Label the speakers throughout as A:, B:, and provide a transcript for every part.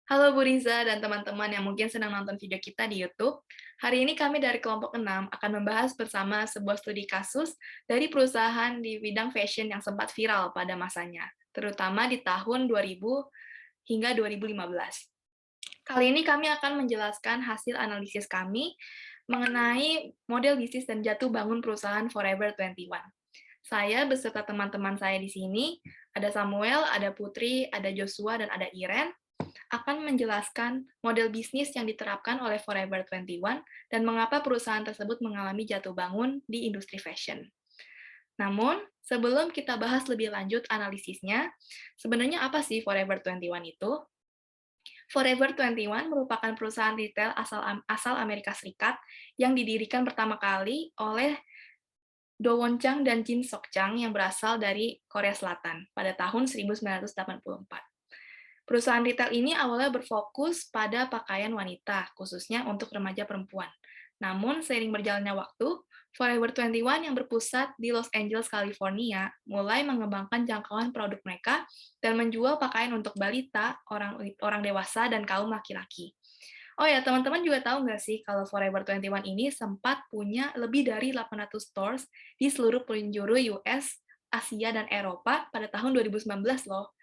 A: Halo Bu Riza dan teman-teman yang mungkin sedang nonton video kita di YouTube. Hari ini kami dari kelompok 6 akan membahas bersama sebuah studi kasus dari perusahaan di bidang fashion yang sempat viral pada masanya, terutama di tahun 2000 hingga 2015. Kali ini kami akan menjelaskan hasil analisis kami mengenai model bisnis dan jatuh bangun perusahaan Forever 21. Saya beserta teman-teman saya di sini, ada Samuel, ada Putri, ada Joshua, dan ada Iren, akan menjelaskan model bisnis yang diterapkan oleh Forever 21 dan mengapa perusahaan tersebut mengalami jatuh bangun di industri fashion. Namun, sebelum kita bahas lebih lanjut analisisnya, sebenarnya apa sih Forever 21 itu? Forever 21 merupakan perusahaan retail asal Amerika Serikat yang didirikan pertama kali oleh Do Won Chang dan Jin Sok Chang yang berasal dari Korea Selatan pada tahun 1984. Perusahaan retail ini awalnya berfokus pada pakaian wanita, khususnya untuk remaja perempuan. Namun, seiring berjalannya waktu, Forever 21 yang berpusat di Los Angeles, California, mulai mengembangkan jangkauan produk mereka dan menjual pakaian untuk balita, orang dewasa, dan kaum laki-laki. Oh ya, teman-teman juga tahu nggak sih kalau Forever 21 ini sempat punya lebih dari 800 stores di seluruh penjuru US, Asia, dan Eropa pada tahun 2019 loh.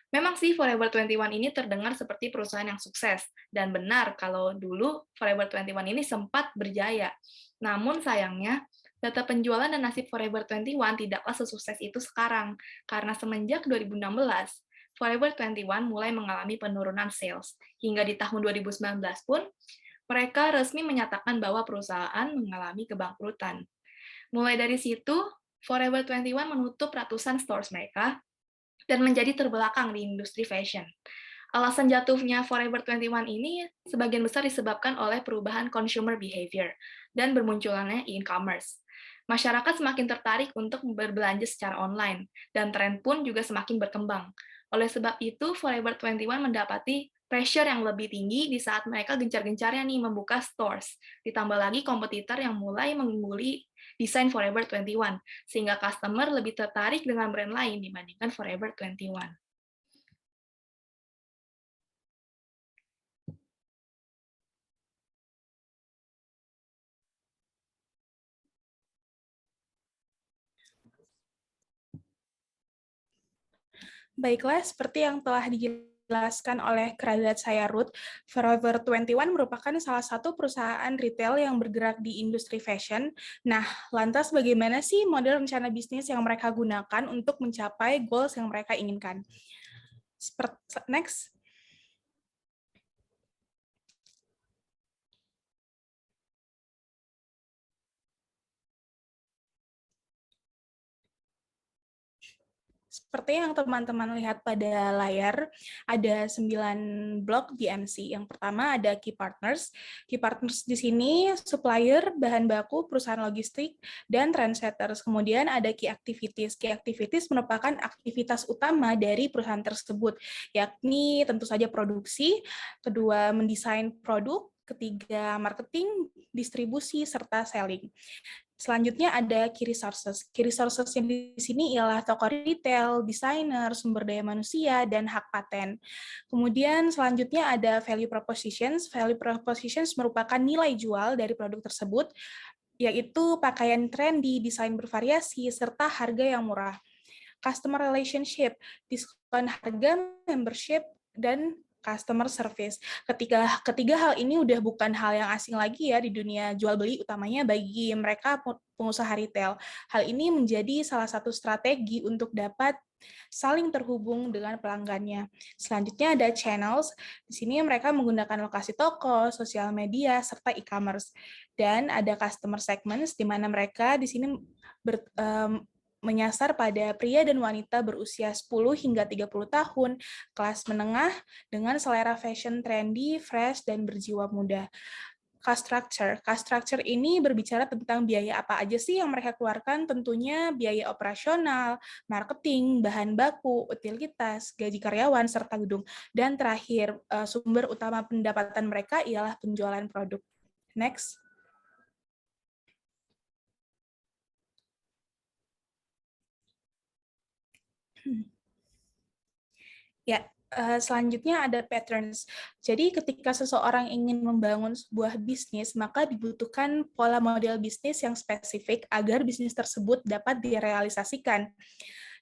A: Memang sih Forever 21 ini terdengar seperti perusahaan yang sukses, dan benar kalau dulu Forever 21 ini sempat berjaya. Namun sayangnya, data penjualan dan nasib Forever 21 tidaklah sesukses itu sekarang, karena semenjak 2016, Forever 21 mulai mengalami penurunan sales. Hingga di tahun 2019 pun, mereka resmi menyatakan bahwa perusahaan mengalami kebangkrutan. Mulai dari situ, Forever 21 menutup ratusan stores mereka dan menjadi terbelakang di industri fashion. Alasan jatuhnya Forever 21 ini sebagian besar disebabkan oleh perubahan consumer behavior dan bermunculannya e-commerce. Masyarakat semakin tertarik untuk berbelanja secara online, dan tren pun juga semakin berkembang. Oleh sebab itu, Forever 21 mendapati pressure yang lebih tinggi di saat mereka gencar-gencarnya nih membuka stores. Ditambah lagi kompetitor yang mulai mengungguli desain Forever 21, sehingga customer lebih tertarik dengan brand lain dibandingkan Forever 21.
B: Baiklah, seperti yang telah dijelaskan oleh kerabat saya Ruth, Forever 21 merupakan salah satu perusahaan retail yang bergerak di industri fashion. Nah, lantas bagaimana sih model rencana bisnis yang mereka gunakan untuk mencapai goals yang mereka inginkan? Next. Seperti yang teman-teman lihat pada layar, ada 9 blok BMC. Yang pertama ada Key Partners. Key Partners di sini supplier, bahan baku, perusahaan logistik, dan trendsetters. Kemudian ada Key Activities. Key Activities merupakan aktivitas utama dari perusahaan tersebut, yakni tentu saja produksi, kedua mendesain produk, ketiga marketing, distribusi, serta selling. Selanjutnya ada key resources. Key resources yang di sini ialah toko retail, desainer, sumber daya manusia, dan hak paten. Kemudian selanjutnya ada value propositions. Value propositions merupakan nilai jual dari produk tersebut, yaitu pakaian trendy, desain bervariasi, serta harga yang murah. Customer relationship, diskon harga, membership, dan customer service. Ketiga hal ini udah bukan hal yang asing lagi ya di dunia jual beli, utamanya bagi mereka pengusaha retail. Hal ini menjadi salah satu strategi untuk dapat saling terhubung dengan pelanggannya. Selanjutnya ada channels. Di sini mereka menggunakan lokasi toko, sosial media, serta e-commerce. Dan ada customer segments di mana mereka di sini menyasar pada pria dan wanita berusia 10 hingga 30 tahun, kelas menengah, dengan selera fashion trendy, fresh, dan berjiwa muda. Cost structure. Cost structure ini berbicara tentang biaya apa aja sih yang mereka keluarkan, tentunya biaya operasional, marketing, bahan baku, utilitas, gaji karyawan, serta gedung. Dan terakhir, sumber utama pendapatan mereka ialah penjualan produk. Next. Ya, Selanjutnya ada patterns. Jadi ketika seseorang ingin membangun sebuah bisnis, maka dibutuhkan pola model bisnis yang spesifik agar bisnis tersebut dapat direalisasikan.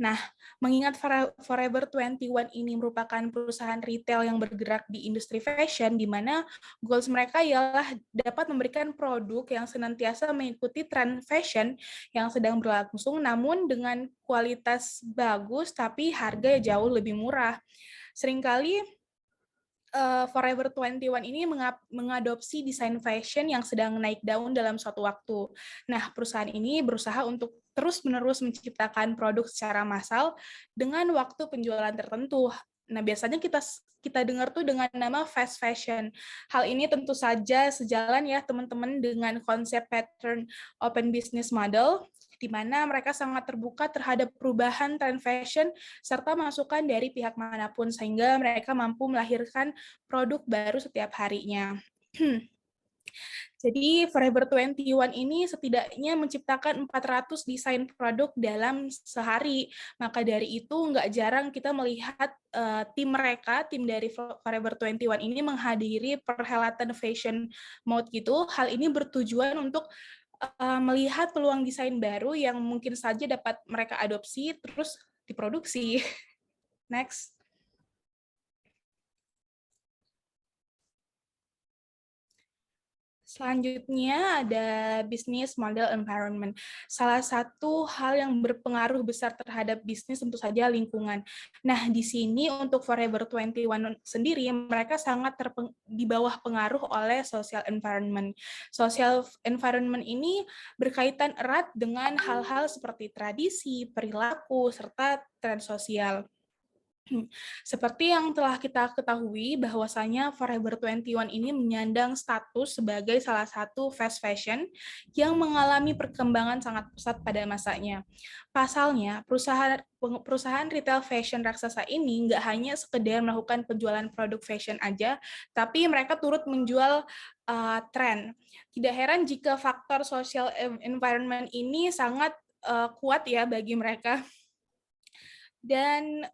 B: Nah, mengingat Forever 21 ini merupakan perusahaan retail yang bergerak di industri fashion, di mana goals mereka ialah dapat memberikan produk yang senantiasa mengikuti tren fashion yang sedang berlangsung, namun dengan kualitas bagus, tapi harga jauh lebih murah. Seringkali Forever 21 ini mengadopsi desain fashion yang sedang naik daun dalam suatu waktu. Nah, perusahaan ini berusaha untuk terus-menerus menciptakan produk secara massal dengan waktu penjualan tertentu. Nah, biasanya kita dengar tuh dengan nama fast fashion. Hal ini tentu saja sejalan ya teman-teman dengan konsep pattern open business model, di mana mereka sangat terbuka terhadap perubahan tren fashion serta masukan dari pihak manapun, sehingga mereka mampu melahirkan produk baru setiap harinya. Jadi Forever 21 ini setidaknya menciptakan 400 desain produk dalam sehari. Maka dari itu nggak jarang kita melihat tim dari Forever 21 ini menghadiri perhelatan fashion mode gitu. Hal ini bertujuan untuk melihat peluang desain baru yang mungkin saja dapat mereka adopsi terus diproduksi. Next. Selanjutnya ada business model environment. Salah satu hal yang berpengaruh besar terhadap bisnis tentu saja lingkungan. Nah, di sini untuk Forever 21 sendiri, mereka sangat di bawah pengaruh oleh social environment. Social environment ini berkaitan erat dengan hal-hal seperti tradisi, perilaku, serta tren sosial. Seperti yang telah kita ketahui bahwasanya Forever 21 ini menyandang status sebagai salah satu fast fashion yang mengalami perkembangan sangat pesat pada masanya. Pasalnya, perusahaan retail fashion raksasa ini nggak hanya sekedar melakukan penjualan produk fashion aja, tapi mereka turut menjual tren. Tidak heran jika faktor social environment ini sangat kuat ya bagi mereka. Dan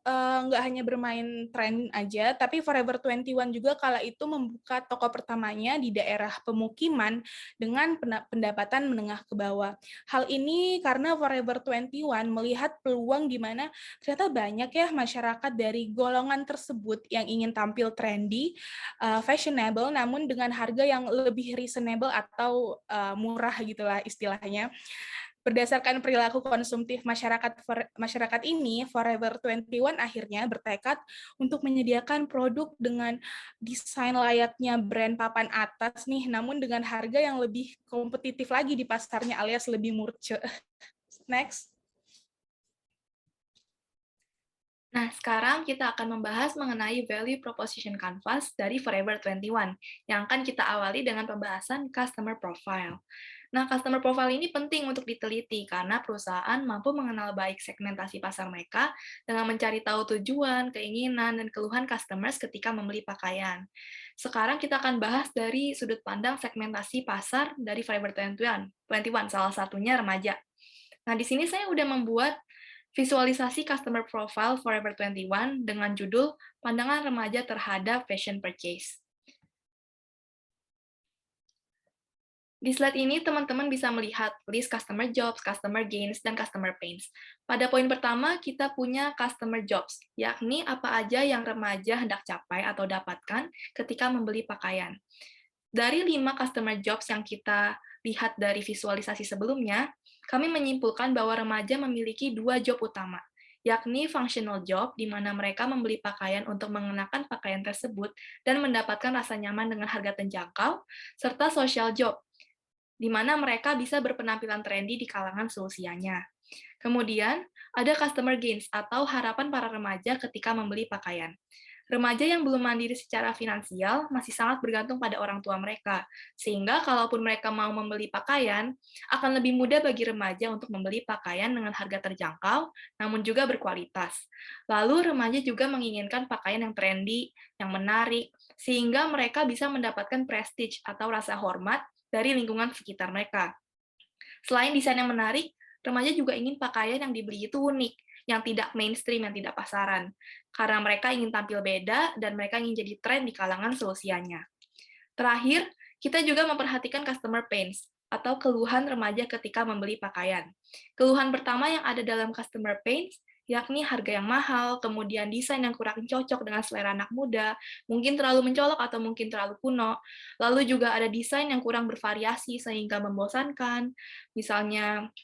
B: nggak hanya bermain tren aja, tapi Forever 21 juga kala itu membuka toko pertamanya di daerah pemukiman dengan pendapatan menengah ke bawah. Hal ini karena Forever 21 melihat peluang di mana ternyata banyak ya masyarakat dari golongan tersebut yang ingin tampil trendy, fashionable, namun dengan harga yang lebih reasonable atau murah gitulah istilahnya. Berdasarkan perilaku konsumtif masyarakat ini, Forever 21 akhirnya bertekad untuk menyediakan produk dengan desain layaknya brand papan atas nih, namun dengan harga yang lebih kompetitif lagi di pasarnya alias lebih murce. Next.
A: Nah, sekarang kita akan membahas mengenai value proposition canvas dari Forever 21, yang akan kita awali dengan pembahasan customer profile. Nah, customer profile ini penting untuk diteliti karena perusahaan mampu mengenal baik segmentasi pasar mereka dengan mencari tahu tujuan, keinginan, dan keluhan customers ketika membeli pakaian. Sekarang kita akan bahas dari sudut pandang segmentasi pasar dari Forever 21, salah satunya remaja. Nah, di sini saya udah membuat visualisasi customer profile Forever 21 dengan judul Pandangan Remaja Terhadap Fashion Purchase. Di slide ini, teman-teman bisa melihat list customer jobs, customer gains, dan customer pains. Pada poin pertama, kita punya customer jobs, yakni apa aja yang remaja hendak capai atau dapatkan ketika membeli pakaian. Dari 5 customer jobs yang kita lihat dari visualisasi sebelumnya, kami menyimpulkan bahwa remaja memiliki 2 job utama, yakni functional job, di mana mereka membeli pakaian untuk mengenakan pakaian tersebut dan mendapatkan rasa nyaman dengan harga terjangkau, serta social job, di mana mereka bisa berpenampilan trendy di kalangan seusianya. Kemudian, ada customer gains atau harapan para remaja ketika membeli pakaian. Remaja yang belum mandiri secara finansial masih sangat bergantung pada orang tua mereka, sehingga kalaupun mereka mau membeli pakaian, akan lebih mudah bagi remaja untuk membeli pakaian dengan harga terjangkau, namun juga berkualitas. Lalu remaja juga menginginkan pakaian yang trendy, yang menarik, sehingga mereka bisa mendapatkan prestige atau rasa hormat dari lingkungan sekitar mereka. Selain desain yang menarik, remaja juga ingin pakaian yang dibeli itu unik, yang tidak mainstream, yang tidak pasaran. Karena mereka ingin tampil beda dan mereka ingin jadi tren di kalangan seusianya. Terakhir, kita juga memperhatikan customer pains atau keluhan remaja ketika membeli pakaian. Keluhan pertama yang ada dalam customer pains yakni harga yang mahal, kemudian desain yang kurang cocok dengan selera anak muda, mungkin terlalu mencolok atau mungkin terlalu kuno. Lalu juga ada desain yang kurang bervariasi sehingga membosankan, misalnya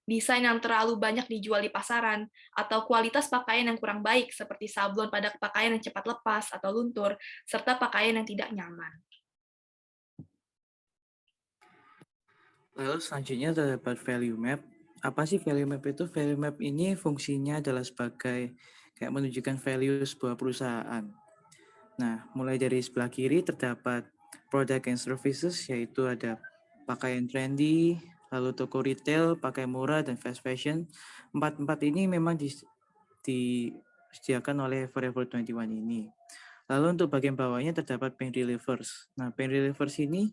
A: desain yang terlalu banyak dijual di pasaran, atau kualitas pakaian yang kurang baik seperti sablon pada pakaian yang cepat lepas atau luntur, serta pakaian yang tidak nyaman.
C: Lalu selanjutnya terdapat value map. Apa sih value map itu? Value map ini fungsinya adalah sebagai kayak menunjukkan value sebuah perusahaan. Nah, mulai dari sebelah kiri terdapat product and services, yaitu ada pakaian trendy, lalu toko retail, pakaian murah, dan fast fashion. Empat ini memang disediakan oleh Forever 21 ini. Lalu untuk bagian bawahnya terdapat pain relievers. Nah, pain relievers ini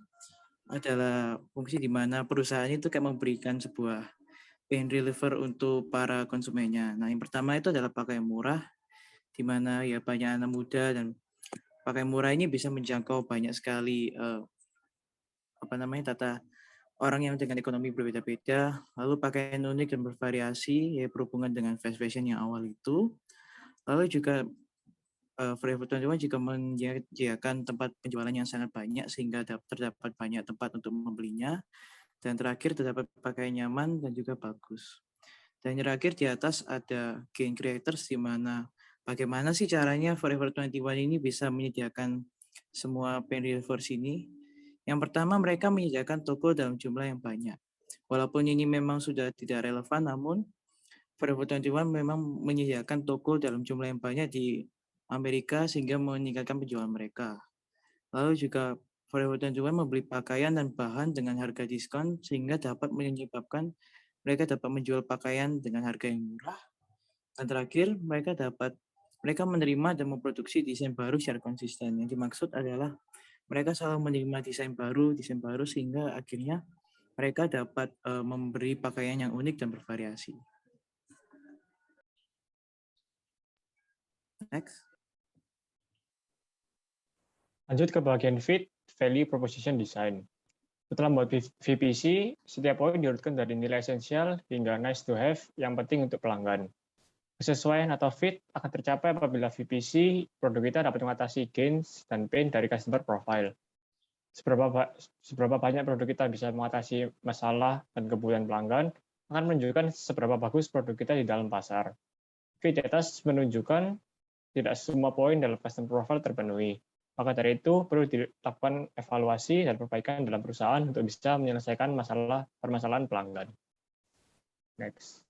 C: adalah fungsi di mana perusahaan itu kayak memberikan sebuah pain reliever untuk para konsumennya. Nah, yang pertama itu adalah pakaian murah, di mana ya banyak anak muda dan pakaian murah ini bisa menjangkau banyak sekali tata orang yang dengan ekonomi berbeda-beda. Lalu pakaian unik dan bervariasi ya berhubungan dengan fast fashion yang awal itu. Lalu juga Forever 21 juga menyediakan tempat penjualan yang sangat banyak sehingga terdapat banyak tempat untuk membelinya. Dan terakhir terdapat pakaian nyaman dan juga bagus. Dan terakhir di atas ada gain creators, di mana bagaimana sih caranya Forever 21 ini bisa menyediakan semua pain relievers ini. Yang pertama, mereka menyediakan toko dalam jumlah yang banyak. Walaupun ini memang sudah tidak relevan, namun Forever 21 memang menyediakan toko dalam jumlah yang banyak di Amerika sehingga meningkatkan penjualan mereka. Lalu juga Forever 21 membeli pakaian dan bahan dengan harga diskon sehingga dapat menyebabkan mereka dapat menjual pakaian dengan harga yang murah. Dan terakhir, mereka menerima dan memproduksi desain baru secara konsisten. Yang dimaksud adalah mereka selalu menerima desain baru sehingga akhirnya mereka dapat memberi pakaian yang unik dan bervariasi. Next.
D: Lanjut ke bagian fit, value proposition design. Setelah membuat VPC, setiap poin diurutkan dari nilai esensial hingga nice to have yang penting untuk pelanggan. Kesesuaian atau fit akan tercapai apabila VPC produk kita dapat mengatasi gains dan pain dari customer profile. Seberapa banyak produk kita bisa mengatasi masalah dan kebutuhan pelanggan akan menunjukkan seberapa bagus produk kita di dalam pasar. Fit di atas menunjukkan tidak semua poin dalam customer profile terpenuhi. Maka dari itu perlu dilakukan evaluasi dan perbaikan dalam perusahaan untuk bisa menyelesaikan permasalahan pelanggan. Next.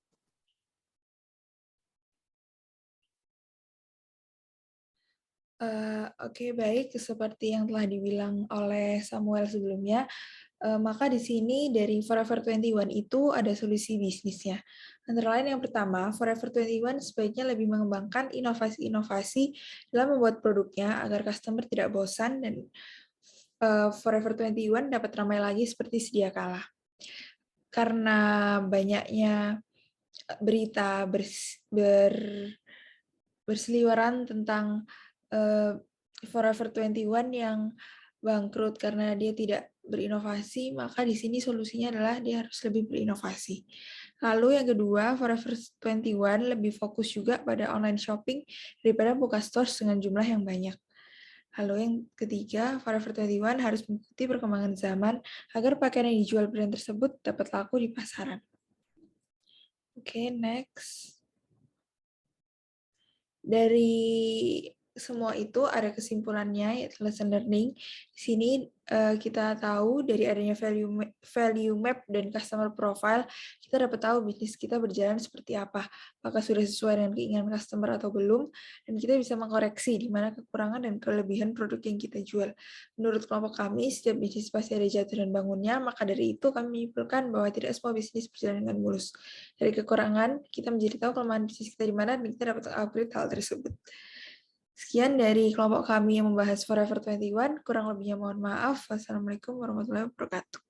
E: Oke, baik. Seperti yang telah dibilang oleh Samuel sebelumnya, maka di sini dari Forever 21 itu ada solusi bisnisnya. Antara lain yang pertama, Forever 21 sebaiknya lebih mengembangkan inovasi-inovasi dalam membuat produknya agar customer tidak bosan dan Forever 21 dapat ramai lagi seperti sedia kala. Karena banyaknya berita berseliweran tentang Forever 21 yang bangkrut karena dia tidak berinovasi, maka di sini solusinya adalah dia harus lebih berinovasi. Lalu yang kedua, Forever 21 lebih fokus juga pada online shopping daripada buka stores dengan jumlah yang banyak. Lalu yang ketiga, Forever 21 harus mengikuti perkembangan zaman agar pakaian yang dijual brand tersebut dapat laku di pasaran. Oke, next. Dari semua itu ada kesimpulannya, yaitu lesson learning. Di sini kita tahu dari adanya value map dan customer profile, kita dapat tahu bisnis kita berjalan seperti apa, apakah sudah sesuai dengan keinginan customer atau belum, dan kita bisa mengkoreksi di mana kekurangan dan kelebihan produk yang kita jual. Menurut kelompok kami, setiap bisnis pasti ada jatuh dan bangunnya, maka dari itu kami menyimpulkan bahwa tidak semua bisnis berjalan dengan mulus. Dari kekurangan, kita menjadi tahu kelemahan bisnis kita di mana, dan kita dapat upgrade hal tersebut. Sekian dari kelompok kami yang membahas Forever 21. Kurang lebihnya mohon maaf. Wassalamualaikum warahmatullahi wabarakatuh.